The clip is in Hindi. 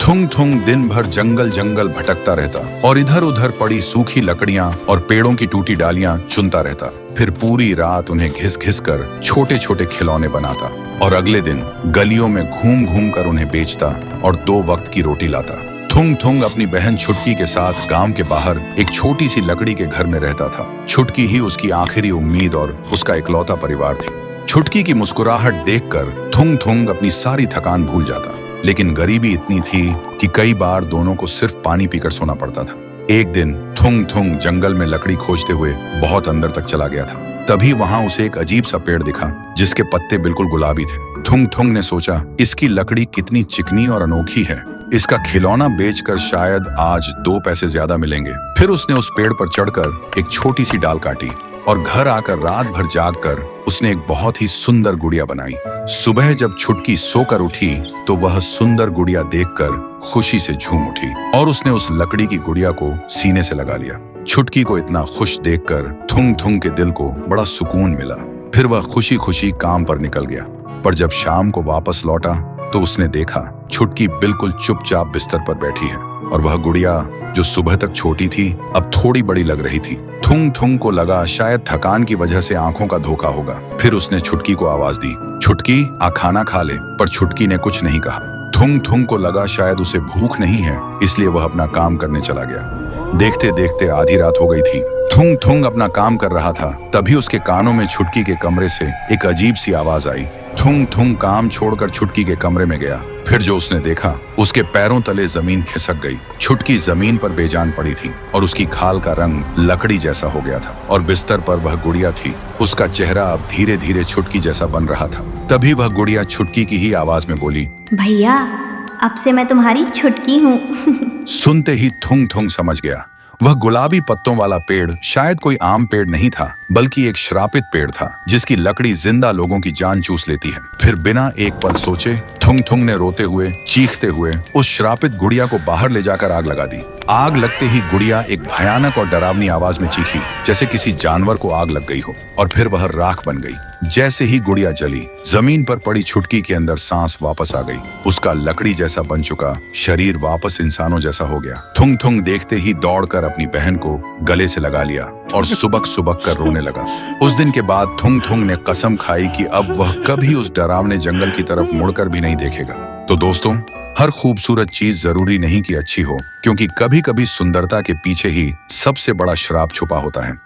थुंग थुंग दिन भर जंगल जंगल भटकता रहता और इधर उधर पड़ी सूखी लकड़ियां और पेड़ों की टूटी डालियां चुनता रहता। फिर पूरी रात उन्हें घिस घिस कर छोटे छोटे खिलौने बनाता और अगले दिन गलियों में घूम घूम कर उन्हें बेचता और 2 वक्त की रोटी लाता। थुंग थुंग अपनी बहन छुटकी के साथ गांव के बाहर एक छोटी सी लकड़ी के घर में रहता था। छुटकी ही उसकी आखिरी उम्मीद और उसका इकलौता परिवार थी। छुटकी की मुस्कुराहट देखकर थुंग थुंग अपनी सारी थकान भूल जाता, लेकिन गरीबी इतनी थी कि कई बार दोनों को सिर्फ पानी पीकर सोना पड़ता था। एक दिन थुंग थुंग जंगल में लकड़ी खोजते हुए बहुत अंदर तक चला गया था। तभी वहां उसे एक अजीब सा पेड़ दिखा जिसके पत्ते बिल्कुल गुलाबी थे। थुंग थुंग ने सोचा, इसकी लकड़ी कितनी चिकनी और अनोखी है, इसका खिलौना बेचकर शायद आज 2 पैसे ज्यादा मिलेंगे। फिर उसने उस पेड़ पर चढ़कर एक छोटी सी डाल काटी और घर आकर रात भर जागकर उसने एक बहुत ही सुंदर गुड़िया बनाई। सुबह जब छुटकी सोकर उठी तो वह सुंदर गुड़िया देखकर खुशी से झूम उठी और उसने उस लकड़ी की गुड़िया को सीने से लगा लिया। छुटकी को इतना खुश देखकर थुंग थुंग के दिल को बड़ा सुकून मिला। फिर वह खुशी खुशी काम पर निकल गया। पर जब शाम को वापस लौटा तो उसने देखा छुटकी बिल्कुल चुपचाप बिस्तर पर बैठी है और वह गुड़िया जो सुबह तक छोटी थी अब थोड़ी बड़ी लग रही थी। थुंग थुंग को लगा शायद थकान की वजह से आंखों का धोखा होगा। फिर उसने छुटकी को आवाज दी, छुटकी आ खाना खा ले। पर छुटकी ने कुछ नहीं कहा। थुंग थुंग को लगा शायद उसे भूख नहीं है, इसलिए वह अपना काम करने चला गया। देखते देखते आधी रात हो गई थी। थुंग थुंग अपना काम कर रहा था, तभी उसके कानों में छुटकी के कमरे से एक अजीब सी आवाज आई। थुंग थुंग काम छोड़कर छुटकी के कमरे में गया। फिर जो उसने देखा, उसके पैरों तले जमीन खिसक गई। छुटकी जमीन पर बेजान पड़ी थी और उसकी खाल का रंग लकड़ी जैसा हो गया था और बिस्तर पर वह गुड़िया थी। उसका चेहरा अब धीरे धीरे छुटकी जैसा बन रहा था। तभी वह गुड़िया छुटकी की ही आवाज में बोली, भैया अब से मैं तुम्हारी छुटकी हूँ। सुनते ही थुंग थुंग समझ गया वह गुलाबी पत्तों वाला पेड़ शायद कोई आम पेड़ नहीं था, बल्कि एक श्रापित पेड़ था जिसकी लकड़ी जिंदा लोगों की जान चूस लेती है। फिर बिना एक पल सोचे थुंग थुंग ने रोते हुए चीखते हुए उस श्रापित गुड़िया को बाहर ले जाकर आग लगा दी। आग लगते ही गुड़िया एक भयानक और डरावनी आवाज में चीखी जैसे किसी जानवर को आग लग गई हो और फिर वह राख बन गई। जैसे ही गुड़िया जली, जमीन पर पड़ी छुटकी के अंदर सांस वापस आ गई। उसका लकड़ी जैसा बन चुका शरीर वापस इंसानों जैसा हो गया। थुंग थुंग देखते ही दौड़कर अपनी बहन को गले से लगा लिया और सुबक सुबक कर रोने लगा। उस दिन के बाद थुंग थुंग ने कसम खाई कि अब वह कभी उस डरावने जंगल की तरफ मुड़कर भी नहीं देखेगा। तो दोस्तों, हर खूबसूरत चीज जरूरी नहीं कि अच्छी हो, क्योंकि कभी कभी सुंदरता के पीछे ही सबसे बड़ा श्राप छुपा होता है।